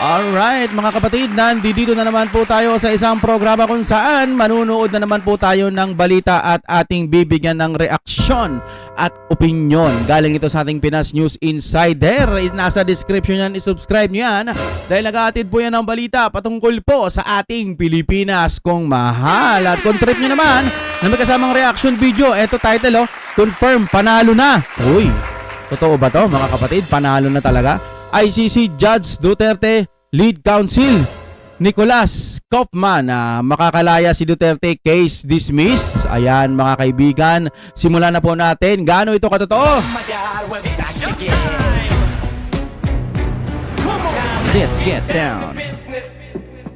Alright mga kapatid, nandito na naman po tayo sa isang programa kung saan manunood na naman po tayo ng balita at ating bibigyan ng reaksyon at opinyon. Galing ito sa ating Pinas News Insider. Nasa description yan, isubscribe nyo yan dahil nag-aatid po yan ng balita patungkol po sa ating Pilipinas kung mahal. At kung trip nyo naman na may kasamang reaction video, eto title confirm, panalo na. Uy, totoo ba to mga kapatid? Panalo na talaga? ICC Judge Duterte Lead Counsel Nicolas Kaufman makakalaya si Duterte, case dismiss. Ayan mga kaibigan, simulan na po natin. Gaano ito katotoo? Let's get down.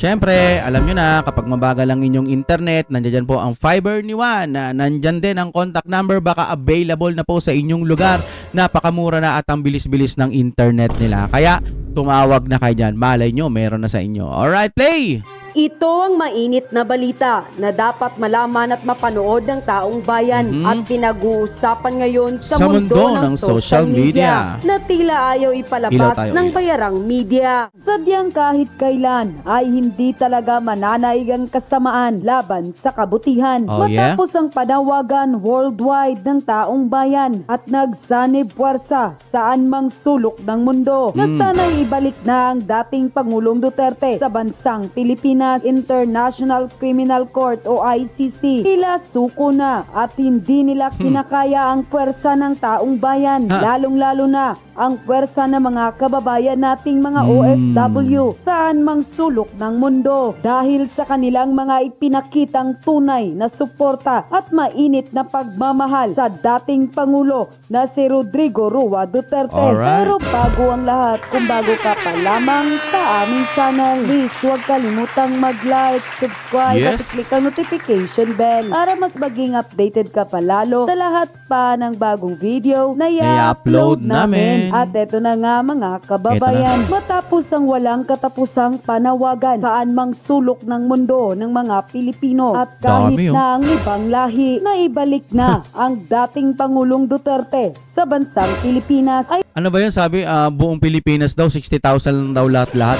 Siyempre, alam nyo na, kapag mabagal ang inyong internet, nandiyan po ang fiber ni Juan. Nandiyan din ang contact number, baka available na po sa inyong lugar. Napakamura na at ang bilis-bilis ng internet nila. Kaya, tumawag na kayo dyan. Malay nyo, meron na sa inyo. Alright, play! Ito ang mainit na balita na dapat malaman at mapanood ng taong bayan at pinag-uusapan ngayon sa mundo ng social media na tila ayaw ipalabas ng bayarang media. Sadyang kahit kailan ay hindi talaga mananaig ang kasamaan laban sa kabutihan. Matapos ang panawagan worldwide ng taong bayan at nagsanib puwersa saan mang sulok ng mundo na sana'y ibalik na ang dating Pangulong Duterte sa bansang Pilipinas. International Criminal Court o ICC. Tila suko na at hindi nila kinakaya ang puwersa ng taong bayan. Lalong-lalo na ang puwersa ng mga kababayan nating mga OFW saan mang sulok ng mundo dahil sa kanilang mga ipinakitang tunay na suporta at mainit na pagmamahal sa dating Pangulo na si Rodrigo Roa Duterte. Pero bago ang lahat, kung bago ka pa lamang sa aming channel, please huwag kalimutang mag-like, subscribe at click ang notification bell para mas maging updated ka pa lalo sa lahat pa ng bagong video na i-upload namin. At eto na nga mga kababayan, matapos ang walang katapusang panawagan saan mang sulok ng mundo ng mga Pilipino at kahit na ang ibang lahi na ibalik na ang dating Pangulong Duterte sa bansang Pilipinas ay ano ba yun sabi? Buong Pilipinas daw 60,000 lang daw lahat-lahat.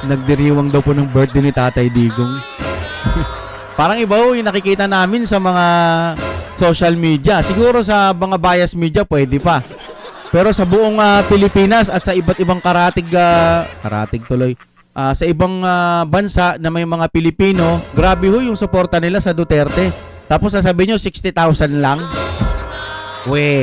Nagdiriwang daw po ng birthday ni Tatay Digong. Parang iba yung nakikita namin sa mga social media. Siguro sa mga bias media pwede pa. Pero sa buong Pilipinas at sa iba't ibang karatig tuloy. Sa ibang bansa na may mga Pilipino, grabe ho yung suporta nila sa Duterte. Tapos sasabihin nyo 60,000 lang. We,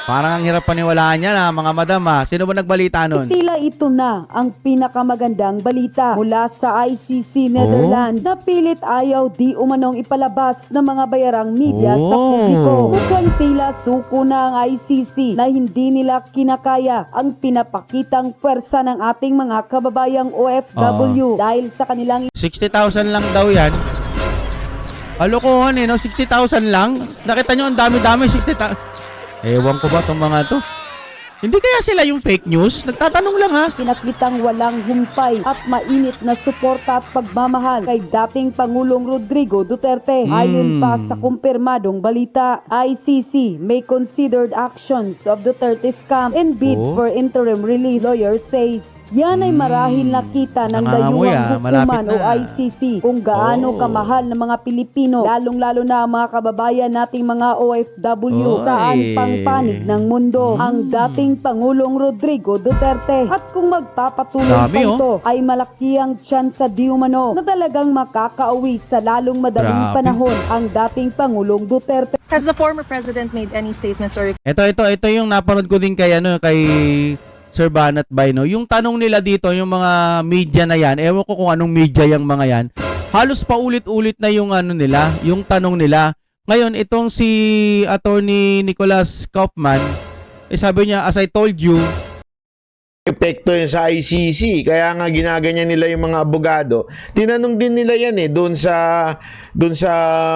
parang ang hirap paniwalaan niya na mga madam Sino ba nagbalita nun? Tila ito na ang pinakamagandang balita mula sa ICC Netherlands na pilit ayaw di umanong ipalabas ng mga bayarang media sa publiko. Mukhang tila suko na ang ICC na hindi nila kinakaya ang pinapakitang puwersa ng ating mga kababayang OFW dahil sa kanilang 60,000 lang daw yan. Alokohan no? 60,000 lang? Nakita nyo ang dami-dami 60,000. Ewan ko ba itong mga to? Hindi kaya sila yung fake news? Nagtatanong lang pinakitang walang humpay at mainit na suporta at pagmamahal kay dating Pangulong Rodrigo Duterte. Ayon pa sa kumpirmadong balita, ICC may considered actions of Duterte's camp and bid for interim release, lawyer says. Yan ay marahil nakita ng dayuhang hukuman o ICC kung gaano kamahal ng mga Pilipino, lalong-lalo na ang mga kababayan nating mga OFW saan pang panig ng mundo ang dating Pangulong Rodrigo Duterte. At kung magpapatuloy pa ito, ay malaki ang tsansa di umano na talagang makakauwi sa lalong madaling panahon ang dating Pangulong Duterte. Has the former president made any statements or... Ito yung napanood ko din kay Sir Banat Bayno. Yung tanong nila dito, yung mga media na yan, ewan ko kung anong media yung mga yan, halos paulit-ulit na yung nila, yung tanong nila. Ngayon, itong si Attorney Nicolas Kaufman, sabi niya, as I told you, epekto yun sa ICC. Kaya nga ginaganyan nila yung mga abogado. Tinanong din nila yan doon sa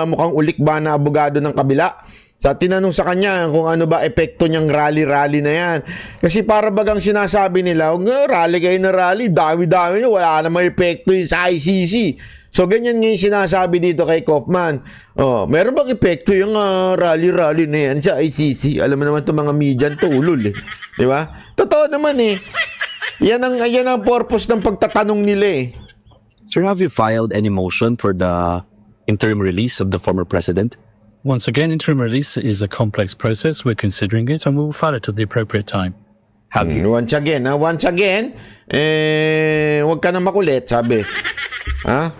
mukhang ulik ba na abogado ng kabila. Sa tinanong sa kanya kung ano ba epekto niyang rally-rally na yan. Kasi para bagang sinasabi nila, rally kayo na rally, dami-dami nyo, wala namang epekto yun sa ICC. So ganyan nga yung sinasabi dito kay Kaufman. Meron bang epekto yung rally-rally na yan sa ICC? Alam mo naman itong mga media tulol Di ba? Totoo naman Yan ang purpose ng pagtatanong nila eh. Sir, have you filed any motion for the interim release of the former president? Once again, interim release is a complex process. We're considering it and we will file it at the appropriate time. Have you? Once again, huwag ka na makulit, sabi. Ha?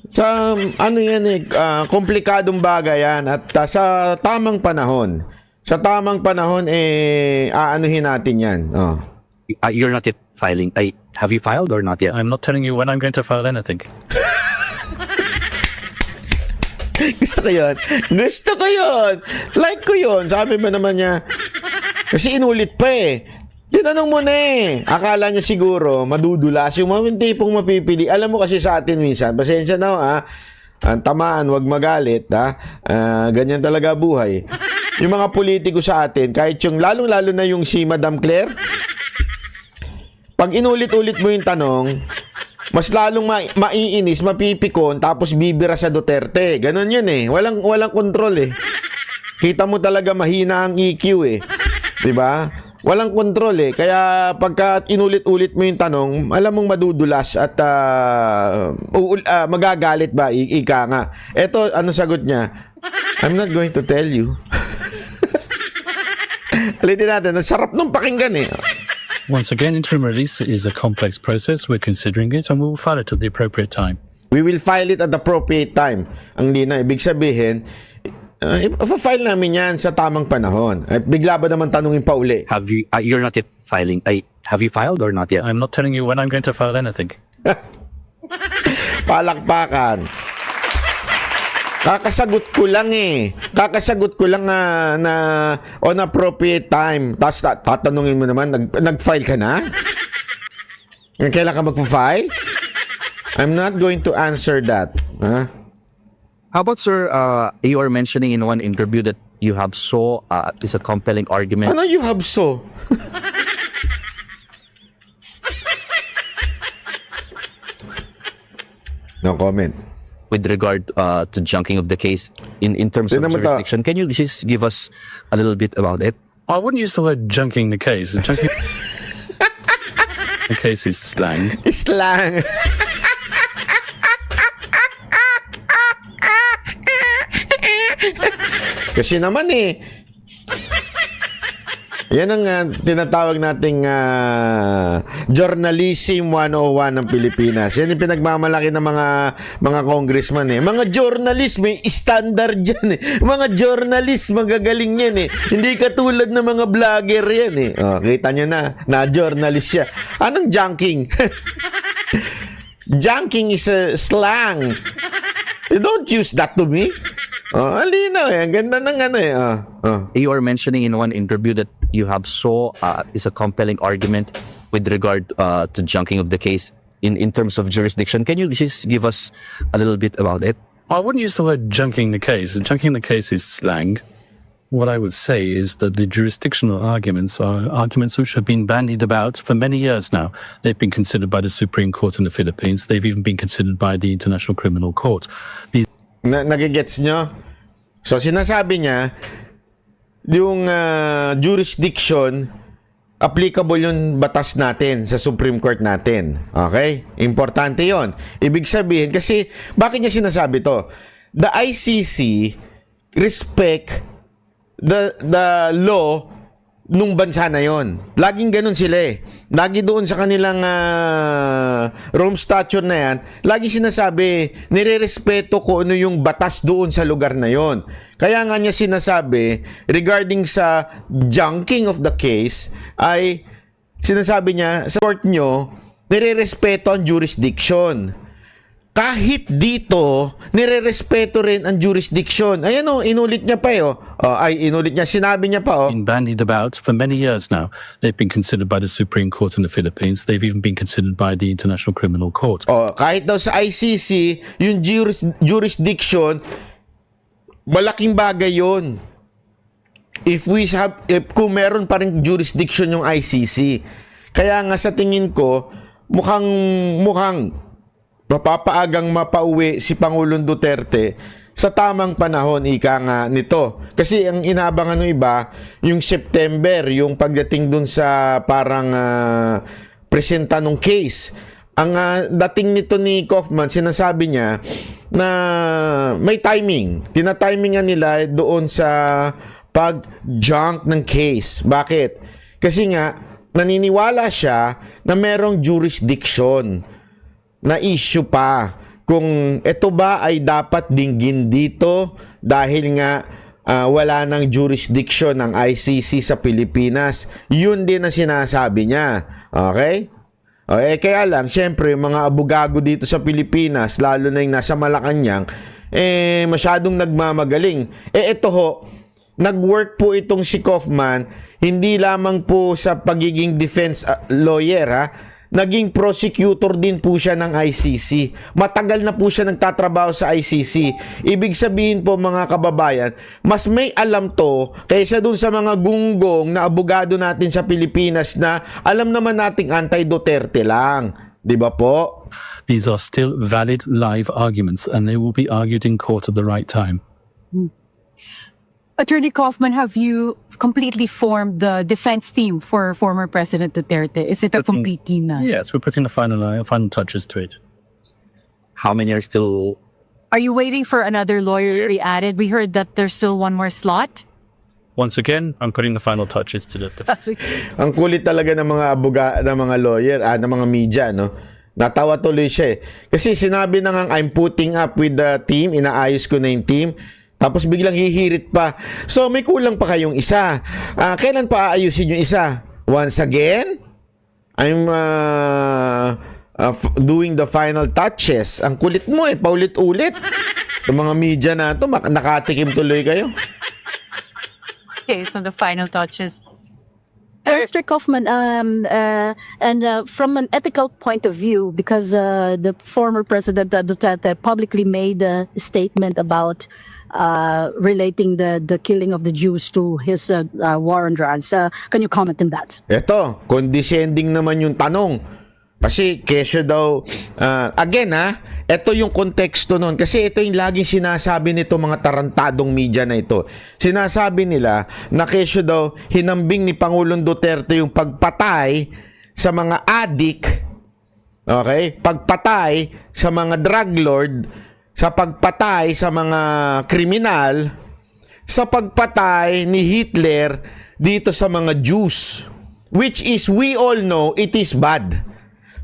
Sa, ano yan eh, komplikadong bagay yan at sa tamang panahon, aanuhin natin yan. Oh. You're not yet filing. Have you filed or not yet? I'm not telling you when I'm going to file anything. Gusto ko yun. Like ko yun. Sabi ba naman niya, kasi inulit pa eh. Tinanong mo na eh. Akala niya siguro, madudulas yung mga tipong mapipili. Alam mo kasi sa atin minsan, pasensya na ang tamaan, wag magalit ganyan talaga buhay. Yung mga politiko sa atin, kahit yung lalong-lalo na yung si Madam Claire, pag inulit-ulit mo yung tanong, mas lalong maiinis, mapipikon, tapos bibira sa Duterte. Ganon yun eh. Walang kontrol eh. Kita mo talaga mahina ang EQ eh. Diba? Walang kontrol eh. Kaya pagka inulit-ulit mo yung tanong, alam mong madudulas at magagalit ba? Ika nga. Eto, ano sagot niya? I'm not going to tell you. Alitin natin. Ang sarap nung pakinggan eh. Once again, interim release is a complex process. We're considering it and we will file it at the appropriate time. We will file it at the appropriate time. Ang lina, ibig sabihin, file namin yan sa tamang panahon. Bigla ba naman tanungin pa uli? Have you? You're not yet filing. Have you filed or not yet? I'm not telling you when I'm going to file anything. Palakpakan. Kakasagot ko lang na on appropriate time. Tapos tatanungin mo naman, nag-file ka na? Kailan ka mag-file? I'm not going to answer that. Huh? How about, sir, you are mentioning in one interview that you have is a compelling argument. Ano you have so? No comment. With regard to junking of the case in terms of jurisdiction. Can you just give us a little bit about it? I wouldn't use the word junking the case. Junking the case is slang. Slang. Kasi naman eh, yan ang tinatawag nating journalism 101 ng Pilipinas. Yan yung pinagmamalaki ng mga congressman eh. Mga journalist, may standard dyan eh. Mga journalist, magagaling yan eh. Hindi katulad ng mga vlogger yan eh. Oh, kita nyo na journalist siya. Anong junking? Junking is a slang. You don't use that to me. Oh, alinaw eh. Ang ganda ng ano eh. You are mentioning in one interview that you have is a compelling argument with regard to junking of the case in terms of jurisdiction. Can you just give us a little bit about it? I wouldn't use the word junking the case. Junking the case is slang. What I would say is that the jurisdictional arguments are arguments which have been bandied about for many years now. They've been considered by the Supreme Court in the Philippines. They've even been considered by the International Criminal Court. Nagigets nyo? So sinasabi niya, yung jurisdiction, applicable yung batas natin sa Supreme Court natin. Okay? Importante yon. Ibig sabihin, kasi bakit niya sinasabi to? The ICC respect the law nung bansa na yon. Laging ganun sila eh. Lagi doon sa kanilang Rome Statute na yan, lagi sinasabi, nire-respeto ko ano yung batas doon sa lugar na yon. Kaya nga niya sinasabi, regarding sa junking of the case, ay sinasabi niya, sa court nyo, nire-respeto ang jurisdiction. Kahit dito, nire-respeto rin ang jurisdiction. Ayan o, inulit niya pa inulit niya, sinabi niya pa been bandied about for many years now. They've been considered by the Supreme Court in the Philippines. They've even been considered by the International Criminal Court. Kahit daw sa ICC, yung jurisdiction, malaking bagay yon. If kung meron pa rin jurisdiction yung ICC. Kaya nga sa tingin ko, mukhang mapapaagang mapauwi si Pangulong Duterte sa tamang panahon, ika nga nito. Kasi ang inaabangan ng iba, yung September, yung pagdating dun sa parang presenta ng case. Ang dating nito ni Kaufman, sinasabi niya na may timing. Tinatimingan nila doon sa pag-junk ng case. Bakit? Kasi nga, naniniwala siya na merong jurisdiction na issue pa. Kung ito ba ay dapat dinggin dito dahil nga wala ng jurisdiction ng ICC sa Pilipinas. Yun din ang sinasabi niya. Okay? Kaya lang, syempre, mga abogado dito sa Pilipinas, lalo na yung nasa Malacanang, masyadong nagmamagaling. Ito ho, nag-work po itong si Kaufman, hindi lamang po sa pagiging defense lawyer, ha? Naging prosecutor din po siya ng ICC. Matagal na po siya nagtatrabaho sa ICC. Ibig sabihin po mga kababayan, mas may alam to kaysa dun sa mga gunggong na abogado natin sa Pilipinas na alam naman nating anti-Duterte lang. Di ba po? These are still valid live arguments and they will be argued in court at the right time. Attorney Kaufman, have you completely formed the defense team for former President Duterte? Is it a complete team na? Yes, we're putting the final touches to it. How many are still? Are you waiting for another lawyer to be added? We heard that there's still one more slot. Once again, I'm putting the final touches to the defense. Ang kulit talaga ng mga ng mga lawyer, ng mga media, no? Natawa tuloy siya eh. Kasi sinabi na nga, I'm putting up with the team, inaayos ko na yung team. Tapos biglang hihirit pa. So may kulang pa kayong isa. Kailan pa aayusin yung isa? Once again, I'm doing the final touches. Ang kulit mo eh, paulit-ulit. Yung mga media na to, nakatikim tuloy kayo. Okay, so the final touches. Mr. Kaufman, from an ethical point of view, because the former President Duterte publicly made a statement about relating the killing of the Jews to his war on drugs. Can you comment on that? Eto, condescending naman yung tanong. Kasi kesyo daw, again ito yung konteksto nun. Kasi ito yung laging sinasabi nito mga tarantadong media na ito. Sinasabi nila na kesyo daw hinambing ni Pangulong Duterte yung pagpatay sa mga adik, okay? Pagpatay sa mga drug lord, sa pagpatay sa mga kriminal, sa pagpatay ni Hitler dito sa mga Jews. Which is, we all know, it is bad.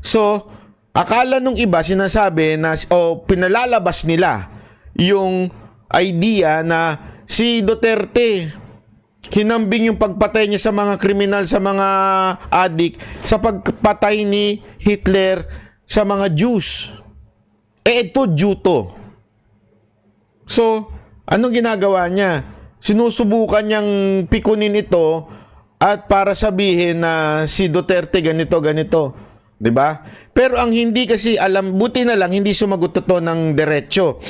So, akala nung iba sinasabi na pinalalabas nila yung idea na si Duterte hinambing yung pagpatay niya sa mga kriminal, sa mga adik, sa pagpatay ni Hitler sa mga Jews. Ito Jew to. So, anong ginagawa niya? Sinusubukan niyang pikunin ito at para sabihin na si Duterte ganito. 'Di ba? Pero ang hindi kasi alam, buti na lang hindi sumagot to ng diretso.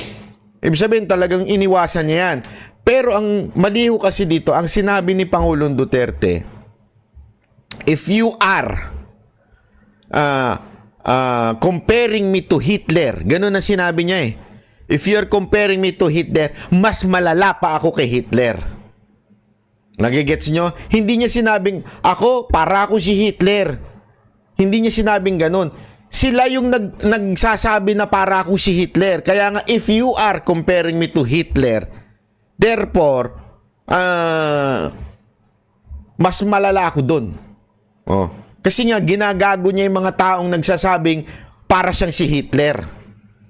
Ibig sabihin talagang iniwasan niya yan. Pero ang maliho kasi dito, ang sinabi ni Pangulong Duterte, if you are comparing me to Hitler, ganun ang sinabi niya eh. If you're comparing me to Hitler, mas malala pa ako kay Hitler. Nagigets nyo? Hindi niya sinabing, ako, para ako si Hitler. Hindi niya sinabing ganun. Sila yung nagsasabi na para ako si Hitler. Kaya nga, if you are comparing me to Hitler, therefore, mas malala ako dun. Oh. Kasi nga, ginagago niya yung mga taong nagsasabing para siyang si Hitler.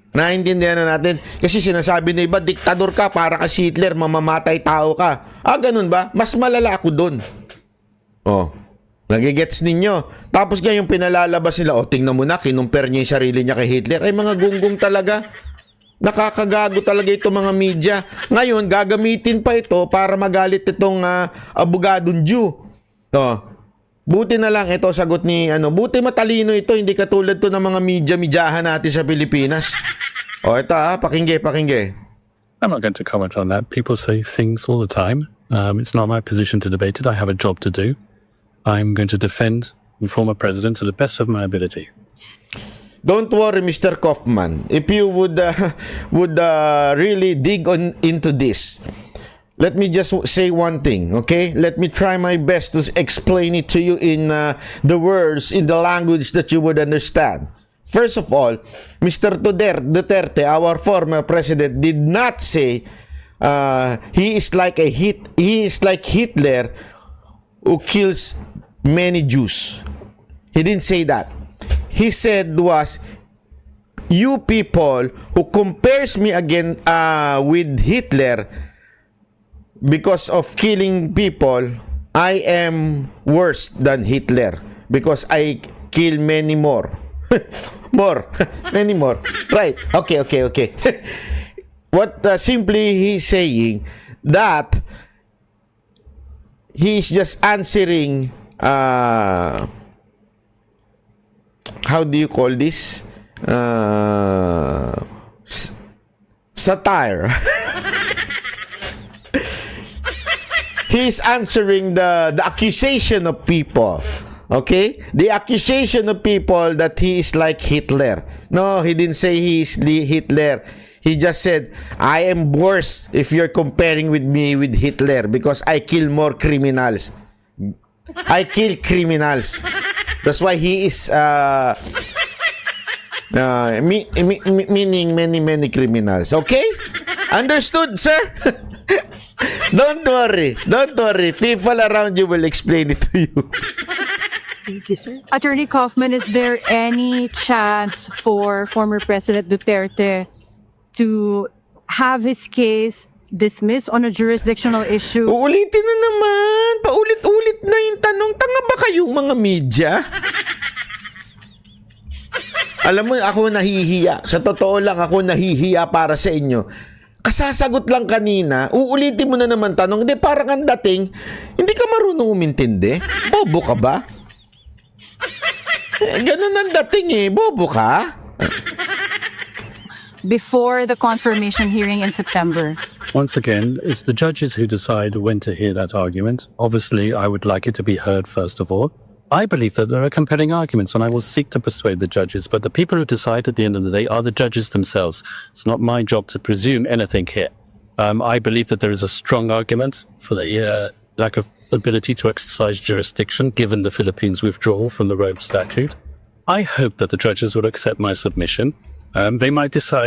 Naintindihan na natin. Kasi sinasabi na iba, diktador ka, para ka si Hitler, mamamatay tao ka. Ganun ba? Mas malala ako dun. Oh. Nagigets ninyo. Tapos nga yung pinalalabas nila, tingnan mo na, kinumpare niya yung sarili niya kay Hitler. Ay, mga gunggong talaga. Nakakagago talaga itong mga media. Ngayon, gagamitin pa ito para magalit itong abogadong Jew. Buti na lang ito, sagot ni, buti matalino ito, hindi katulad to ng mga media-medyahan natin sa Pilipinas. Ito pakingge. I'm not going to comment on that. People say things all the time. It's not my position to debate it. I have a job to do. I'm going to defend the former president to the best of my ability. Don't worry, Mr. Kaufman. If you would really dig into this, let me just say one thing, okay? Let me try my best to explain it to you in the words, in the language that you would understand. First of all, Mr. Duterte, our former president, did not say he is like Hitler who kills many Jews. He didn't say that. He said was, you people who compares me again with Hitler because of killing people, I am worse than Hitler because I kill many more. Many more. Right. Okay. What simply he's saying that he's just answering how do you call this? Satire. He's answering the accusation of people. Okay? The accusation of people that he is like Hitler. No, he didn't say he is Hitler. He just said, I am worse if you're comparing with me with Hitler because I kill more criminals. I kill criminals. That's why he is meaning many criminals. Okay? Understood, sir? Don't worry. People around you will explain it to you. Attorney Kaufman, is there any chance for former President Duterte to have his case dismissed on a jurisdictional issue? Uulitin na naman. Paulit-ulit na yung tanong. Tanga ba kayong mga media? Alam mo, ako nahihiya. Sa totoo lang, ako nahihiya para sa inyo. Kasasagot lang kanina, uulitin mo na naman tanong. Hindi, parang ang dating, hindi ka marunong umintindi. Bobo ka ba? Ganun ang dating eh. Bobo ka? Before the confirmation hearing in September. Once again, it's the judges who decide when to hear that argument. Obviously, I would like it to be heard first of all. I believe that there are compelling arguments and I will seek to persuade the judges, but the people who decide at the end of the day are the judges themselves. It's not my job to presume anything here. I believe that there is a strong argument for the lack of ability to exercise jurisdiction given the Philippines' withdrawal from the Rome Statute. I hope that the judges will accept my submission. They might decide